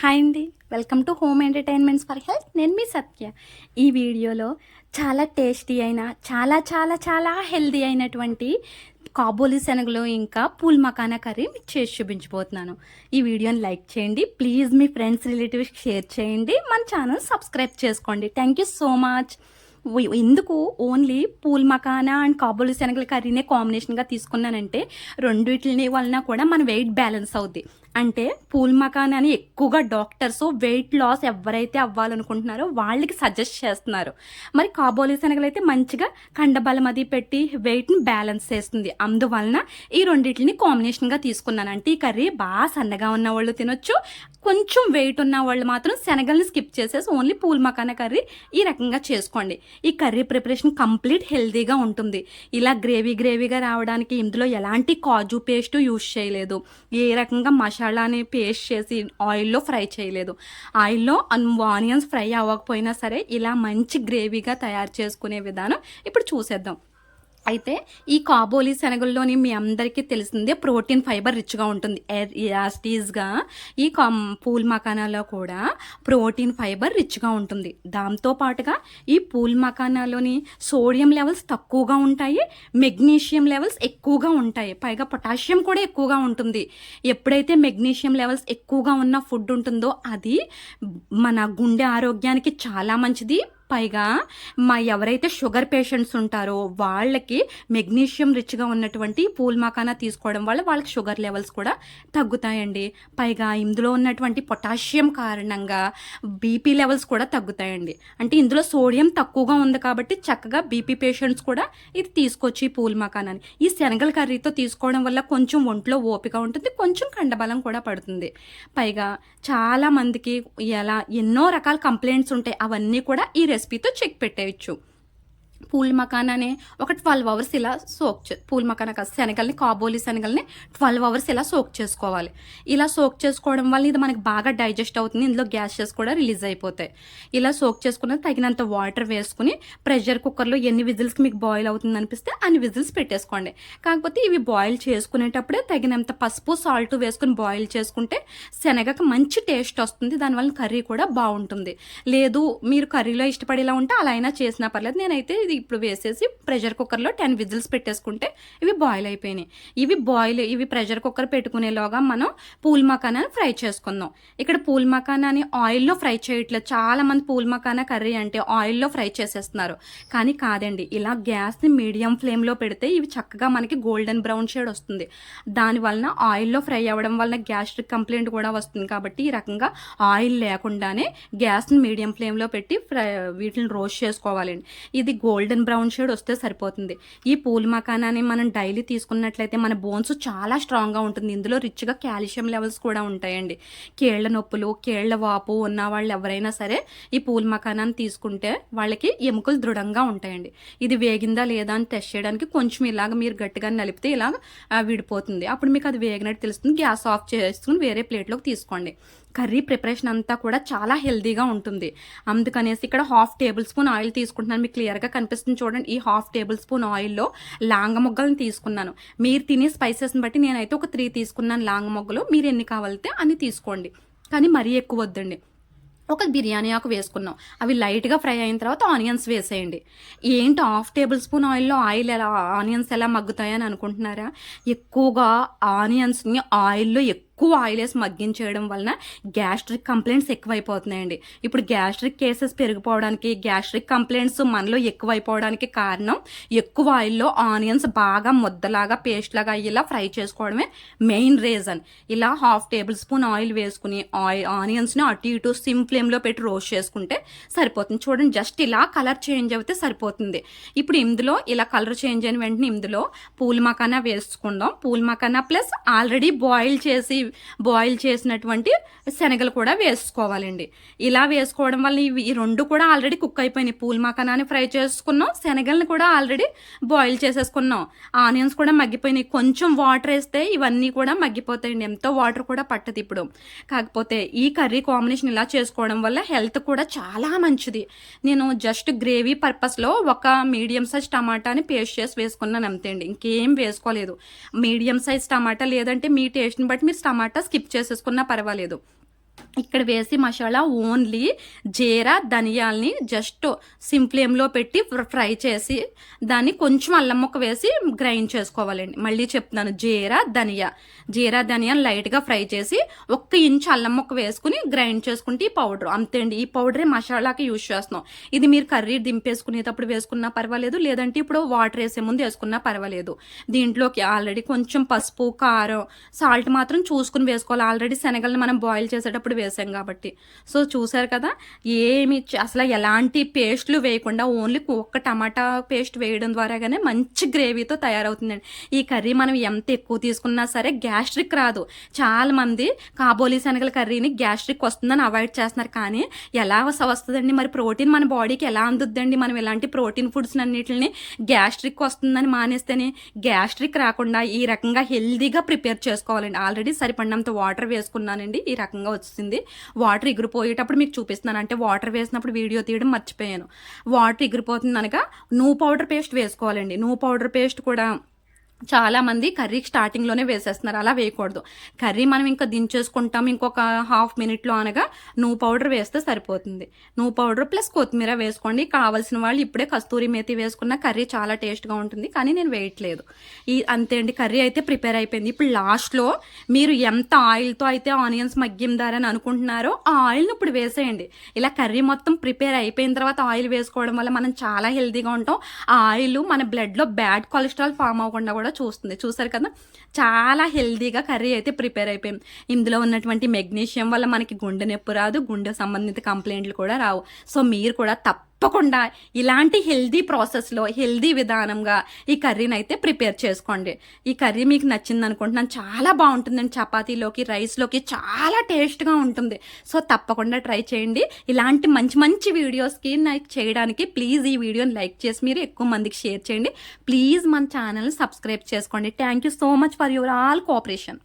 Hi అండి, welcome to home entertainments for health. నేను మీ సత్య. ఈ వీడియోలో చాలా టేస్టీ అయిన చాలా చాలా చాలా హెల్తీ అయినటువంటి కాబోలి శనగలు ఇంకా పూల్ మకానా కర్రీ మీకు చేసి చూపించబోతున్నాను. ఈ వీడియోని లైక్ చేయండి, ప్లీజ్ మీ ఫ్రెండ్స్ రిలేటివ్స్కి షేర్ చేయండి, మన ఛానల్ సబ్స్క్రైబ్ చేసుకోండి. Thank you so much. ఎందుకు ఓన్లీ పూల్ మకానా అండ్ కాబోలి శనగల కర్రీనే కాంబినేషన్గా తీసుకున్నానంటే రెండిటిని వలన కూడా మన వెయిట్ బ్యాలెన్స్ అవుద్ది. అంటే పూల్ మకానా అని ఎక్కువగా డాక్టర్స్ వెయిట్ లాస్ ఎవరైతే అవ్వాలనుకుంటున్నారో వాళ్ళకి సజెస్ట్ చేస్తున్నారు. మరి కాబోలి శనగలు అయితే మంచిగా కండబలం అది పెట్టి వెయిట్ని బ్యాలెన్స్ చేస్తుంది. అందువలన ఈ రెండింటిని కాంబినేషన్గా తీసుకున్నాను. అంటే ఈ కర్రీ బాగా సన్నగా ఉన్న వాళ్ళు తినొచ్చు, కొంచెం వెయిట్ ఉన్న వాళ్ళు మాత్రం శనగల్ని స్కిప్ చేసేసి ఓన్లీ పూల్ మకానా కర్రీ ఈ రకంగా చేసుకోండి. ఈ కర్రీ ప్రిపరేషన్ కంప్లీట్ హెల్తీగా ఉంటుంది. ఇలా గ్రేవీగా రావడానికి ఇందులో ఎలాంటి కాజు పేస్ట్ యూజ్ చేయలేదు, ఏ రకంగా మసాలాని పేస్ట్ చేసి ఆయిల్లో ఫ్రై చేయలేదు. ఆయిల్లో ఆనియన్స్ ఫ్రై అవ్వకపోయినా సరే ఇలా మంచి గ్రేవీగా తయారు చేసుకునే విధానం ఇప్పుడు చూసేద్దాం. అయితే ఈ కాబోలి శనగల్లోని మీ అందరికీ తెలిసిందే ప్రోటీన్ ఫైబర్ రిచ్గా ఉంటుంది. యాస్టీస్గా ఈ పూల్ మకానాలో కూడా ప్రోటీన్ ఫైబర్ రిచ్గా ఉంటుంది. దాంతోపాటుగా ఈ పూల్ మకానాలోని సోడియం లెవెల్స్ తక్కువగా ఉంటాయి, మెగ్నీషియం లెవెల్స్ ఎక్కువగా ఉంటాయి, పైగా పొటాషియం కూడా ఎక్కువగా ఉంటుంది. ఎప్పుడైతే మెగ్నీషియం లెవెల్స్ ఎక్కువగా ఉన్న ఫుడ్ ఉంటుందో అది మన గుండె ఆరోగ్యానికి చాలా మంచిది. పైగా ఎవరైతే షుగర్ పేషెంట్స్ ఉంటారో వాళ్ళకి మెగ్నీషియం రిచ్గా ఉన్నటువంటి పూల్ మకానా తీసుకోవడం వల్ల వాళ్ళకి షుగర్ లెవెల్స్ కూడా తగ్గుతాయండి. పైగా ఇందులో ఉన్నటువంటి పొటాషియం కారణంగా బీపీ లెవెల్స్ కూడా తగ్గుతాయండి. అంటే ఇందులో సోడియం తక్కువగా ఉంది కాబట్టి చక్కగా బీపీ పేషెంట్స్ కూడా ఇది తీసుకొచ్చి పూల్ మకానాని ఈ శనగల కర్రీతో తీసుకోవడం వల్ల కొంచెం ఒంట్లో ఓపిక ఉంటుంది, కొంచెం కండబలం కూడా పడుతుంది. పైగా చాలా మందికి ఎన్నో రకాల కంప్లైంట్స్ ఉంటాయి, అవన్నీ కూడా ఈ రెసిపీతో చెక్ పెట్టేయచ్చు. పూల్ మకానానే ఒక 12 అవర్స్ ఇలా పూల్ మకానా కాదు, శనగల్ని కాబోలి శనగల్ని 12 అవర్స్ ఇలా సోక్ చేసుకోవాలి. ఇలా సోక్ చేసుకోవడం వల్ల ఇది మనకి బాగా డైజెస్ట్ అవుతుంది, ఇందులో గ్యాసెస్ కూడా రిలీజ్ అయిపోతాయి. ఇలా సోక్ చేసుకున్న తగినంత వాటర్ వేసుకుని ప్రెషర్ కుక్కర్లో ఎన్ని విజిల్స్కి మీకు బాయిల్ అవుతుంది అనిపిస్తే అన్ని విజిల్స్ పెట్టేసుకోండి. కాకపోతే ఇవి బాయిల్ చేసుకునేటప్పుడే తగినంత పసుపు సాల్ట్ వేసుకుని బాయిల్ చేసుకుంటే శనగకి మంచి టేస్ట్ వస్తుంది, దానివల్ల కర్రీ కూడా బాగుంటుంది. లేదు మీరు కర్రీలో ఇష్టపడేలా ఉంటే అలా అయినా చేసినా పర్లేదు. నేనైతే ఇది ఇప్పుడు వేసేసి ప్రెషర్ కుక్కర్లో 10 విజిల్స్ పెట్టేసుకుంటే ఇవి బాయిల్ అయిపోయినాయి. ఇవి ప్రెషర్ కుక్కర్ పెట్టుకునేలోగా మనం పూల్ మకానాని ఫ్రై చేసుకుందాం. ఇక్కడ పూల్ మకానాని ఆయిల్లో ఫ్రై చేయట్లేదు. చాలా మంది పూల్ మకానా కర్రీ అంటే ఆయిల్లో ఫ్రై చేసేస్తున్నారు, కానీ కాదండి. ఇలా గ్యాస్ని మీడియం ఫ్లేమ్లో పెడితే ఇవి చక్కగా మనకి గోల్డెన్ బ్రౌన్ షేడ్ వస్తుంది. దానివలన ఆయిల్లో ఫ్రై అవ్వడం వలన గ్యాస్ట్రిక్ కంప్లైంట్ కూడా వస్తుంది. కాబట్టి ఈ రకంగా ఆయిల్ లేకుండానే గ్యాస్ని మీడియం ఫ్లేమ్లో పెట్టి వీటిని రోస్ట్ చేసుకోవాలండి. ఇది గోల్డెన్ బ్రౌన్ షేడ్ వస్తే సరిపోతుంది. ఈ పూల్ మకానాని మనం డైలీ తీసుకున్నట్లయితే మన బోన్స్ చాలా స్ట్రాంగ్గా ఉంటుంది. ఇందులో రిచ్గా కాల్షియం లెవెల్స్ కూడా ఉంటాయండి. కేళ్ల నొప్పులు, కేళ్ల వాపు ఉన్న వాళ్ళు ఎవరైనా సరే ఈ పూల్ మకానాన్ని తీసుకుంటే వాళ్ళకి ఎముకలు దృఢంగా ఉంటాయండి. ఇది వేగిందా లేదా అని టెస్ట్ చేయడానికి కొంచెం ఇలాగ మీరు గట్టిగా నలిపితే ఇలాగ విడిపోతుంది. అప్పుడు మీకు అది వేగినట్టు తెలుస్తుంది. గ్యాస్ ఆఫ్ చేసుకుని వేరే ప్లేట్లోకి తీసుకోండి. కర్రీ ప్రిపరేషన్ అంతా కూడా చాలా హెల్తీగా ఉంటుంది. అందుకనేసి ఇక్కడ 1/2 టేబుల్ స్పూన్ ఆయిల్ తీసుకుంటున్నాను. మీకు క్లియర్గా కనిపిస్తుంది చూడండి. ఈ 1/2 టేబుల్ స్పూన్ ఆయిల్లో లాంగ మొగ్గలను తీసుకున్నాను. మీరు తినే స్పైసెస్ని బట్టి నేనైతే ఒక 3 తీసుకున్నాను లాంగ మొగ్గలు. మీరు ఎన్ని కావాలితే అన్ని తీసుకోండి, కానీ మరీ ఎక్కువ వద్దండి. ఒక బిర్యానీ ఆకు వేసుకున్నాం. అవి లైట్గా ఫ్రై అయిన తర్వాత ఆనియన్స్ వేసేయండి. ఏంటి 1/2 టేబుల్ స్పూన్ ఆయిల్లో ఆనియన్స్ ఎలా మగ్గుతాయని అనుకుంటున్నారా? ఎక్కువగా ఆనియన్స్ని ఆయిల్లో ఎక్కువ ఆయిల్ వేసి మగ్గించేయడం వలన గ్యాస్ట్రిక్ కంప్లైంట్స్ ఎక్కువైపోతున్నాయండి. ఇప్పుడు గ్యాస్ట్రిక్ కేసెస్ పెరిగిపోవడానికి, గ్యాస్ట్రిక్ కంప్లైంట్స్ మనలో ఎక్కువైపోవడానికి కారణం ఎక్కువ ఆయిల్లో ఆనియన్స్ బాగా ముద్దలాగా పేస్ట్ లాగా ఇలా ఫ్రై చేసుకోవడమే మెయిన్ రీజన్. ఇలా 1/2 టేబుల్ స్పూన్ ఆయిల్ వేసుకుని ఆనియన్స్ని అటు ఇటు సిమ్ ఫ్లేమ్లో పెట్టి రోస్ట్ చేసుకుంటే సరిపోతుంది. చూడండి, జస్ట్ ఇలా కలర్ చేంజ్ అయితే సరిపోతుంది. ఇప్పుడు ఇందులో ఇలా కలర్ చేంజ్ అయిన వెంటనే ఇందులో పూల్ మకానా వేసుకుందాం. Pool makhana plus already boil చేసినటువంటి శనగలు కూడా వేసుకోవాలండి. ఇలా వేసుకోవడం వల్ల ఈ రెండు కూడా ఆల్రెడీ కుక్ అయిపోయినాయి. పూల్ మకానాని ఫ్రై చేసుకున్నాం, శనగల్ని కూడా ఆల్రెడీ బాయిల్ చేసేసుకున్నాం, ఆనియన్స్ కూడా మగ్గిపోయినాయి. కొంచెం వాటర్ వేస్తే ఇవన్నీ కూడా మగ్గిపోతాయండి, ఎంతో వాటర్ కూడా పట్టదు ఇప్పుడు. కాకపోతే ఈ కర్రీ కాంబినేషన్ ఇలా చేసుకోవడం వల్ల హెల్త్ కూడా చాలా మంచిది. నేను జస్ట్ గ్రేవీ పర్పస్లో ఒక మీడియం సైజ్ టమాటాని పేస్ట్ చేసి వేసుకున్నాను అంతే అండి, ఇంకేం వేసుకోలేదు. మీడియం సైజ్ టమాటా లేదంటే మీ టేస్ట్ని బట్టి మీరు టమాటా స్కిప్ చేసేసుకున్నా పర్వాలేదు. ఇక్కడ వేసి మసాలా ఓన్లీ జీరా ధనియాల్ని జస్ట్ సిమ్ ఫ్లేమ్లో పెట్టి ఫ్రై చేసి దాన్ని కొంచెం అల్లం ముక్క వేసి గ్రైండ్ చేసుకోవాలండి. మళ్ళీ చెప్తున్నాను, జీరా ధనియా లైట్గా ఫ్రై చేసి 1 ఇంచ్ అల్లం ముక్క వేసుకుని గ్రైండ్ చేసుకుంటే ఈ పౌడర్ అంతే అండి. ఈ పౌడరే మసాలాకి యూజ్ చేస్తున్నాం. ఇది మీరు కర్రీ దింపేసుకునేటప్పుడు వేసుకున్నా పర్వాలేదు, లేదంటే ఇప్పుడు వాటర్ వేసే ముందు వేసుకున్నా పర్వాలేదు. దీంట్లోకి ఆల్రెడీ కొంచెం పసుపు, కారం, సాల్ట్ మాత్రం చూసుకుని వేసుకోవాలి. ఆల్రెడీ శనగలను మనం బాయిల్ చేసేటప్పుడు వేసాం కాబట్టి. సో చూసారు కదా, ఏమి అసలు ఎలాంటి పేస్ట్లు వేయకుండా ఓన్లీ ఒక్క టమాటా పేస్ట్ వేయడం ద్వారాగానే మంచి గ్రేవీతో తయారవుతుందండి. ఈ కర్రీ మనం ఎంత ఎక్కువ తీసుకున్నా సరే గ్యాస్ట్రిక్ రాదు. చాలా మంది కాబోలి శనగల కర్రీని గ్యాస్ట్రిక్ వస్తుందని అవాయిడ్ చేస్తున్నారు. కానీ ఎలా వస్తుందండి మరి? ప్రోటీన్ మన బాడీకి ఎలా అందుద్దండి? మనం ఇలాంటి ప్రోటీన్ ఫుడ్స్ అన్నిటిని గ్యాస్ట్రిక్ వస్తుందని మానేస్తేనే గ్యాస్ట్రిక్ రాకుండా ఈ రకంగా హెల్దీగా ప్రిపేర్ చేసుకోవాలండి. ఆల్రెడీ సరిపడినంత వాటర్ వేసుకున్నానండి, ఈ రకంగా వచ్చింది. వాటర్ ఎగిరిపోయేటప్పుడు మీకు చూపిస్తున్నాను, అంటే వాటర్ వేసినప్పుడు వీడియో తీయడం మర్చిపోయాను. వాటర్ ఎగిరిపోతుంది అనగా నువ్వు పౌడర్ పేస్ట్ వేసుకోవాలండి. నువ్వు పౌడర్ పేస్ట్ కూడా చాలామంది కర్రీ స్టార్టింగ్లోనే వేసేస్తున్నారు. అలా వేయకూడదు. కర్రీ మనం ఇంకా దించేసుకుంటాం, ఇంకొక హాఫ్ మినిట్లో అనగా నువ్వు పౌడర్ వేస్తే సరిపోతుంది. నువ్వు పౌడర్ ప్లస్ కొత్తిమీర వేసుకోండి. కావాల్సిన వాళ్ళు ఇప్పుడే కస్తూరి మేతి వేసుకున్న కర్రీ చాలా టేస్ట్గా ఉంటుంది, కానీ నేను వేయట్లేదు. అంతే అండి, కర్రీ అయితే ప్రిపేర్ అయిపోయింది. ఇప్పుడు లాస్ట్లో మీరు ఎంత ఆయిల్తో అయితే ఆనియన్స్ మగ్గిందారని అనుకుంటున్నారో ఆ ఆయిల్ని ఇప్పుడు వేసేయండి. ఇలా కర్రీ మొత్తం ప్రిపేర్ అయిపోయిన తర్వాత ఆయిల్ వేసుకోవడం వల్ల మనం చాలా హెల్తీగా ఉంటాం. ఆ ఆయిల్ మన బ్లడ్లో బ్యాడ్ కొలెస్ట్రాల్ ఫామ్ అవ్వకుండా కూడా చూస్తుంది. చూసారు కదా, చాలా హెల్దీగా కర్రీ అయితే ప్రిపేర్ అయిపోయింది. ఇందులో ఉన్నటువంటి మెగ్నీషియం వల్ల మనకి గుండె నొప్పి రాదు, గుండె సంబంధిత కంప్లైంట్లు కూడా రావు. సో మీరు కూడా తప్పకుండా ఇలాంటి హెల్దీ ప్రాసెస్లో హెల్దీ విధానంగా ఈ కర్రీని అయితే ప్రిపేర్ చేసుకోండి. ఈ కర్రీ మీకు నచ్చింది అనుకుంటున్నాను. చాలా బాగుంటుందండి, చపాతీలోకి, రైస్లోకి చాలా టేస్ట్గా ఉంటుంది. సో తప్పకుండా ట్రై చేయండి. ఇలాంటి మంచి మంచి వీడియోస్కి నాకు చేయడానికి ప్లీజ్ ఈ వీడియోని లైక్ చేసి మీరు ఎక్కువ మందికి షేర్ చేయండి. ప్లీజ్ మన ఛానల్ని సబ్స్క్రైబ్ చేసుకోండి. Thank you so much for your all cooperation.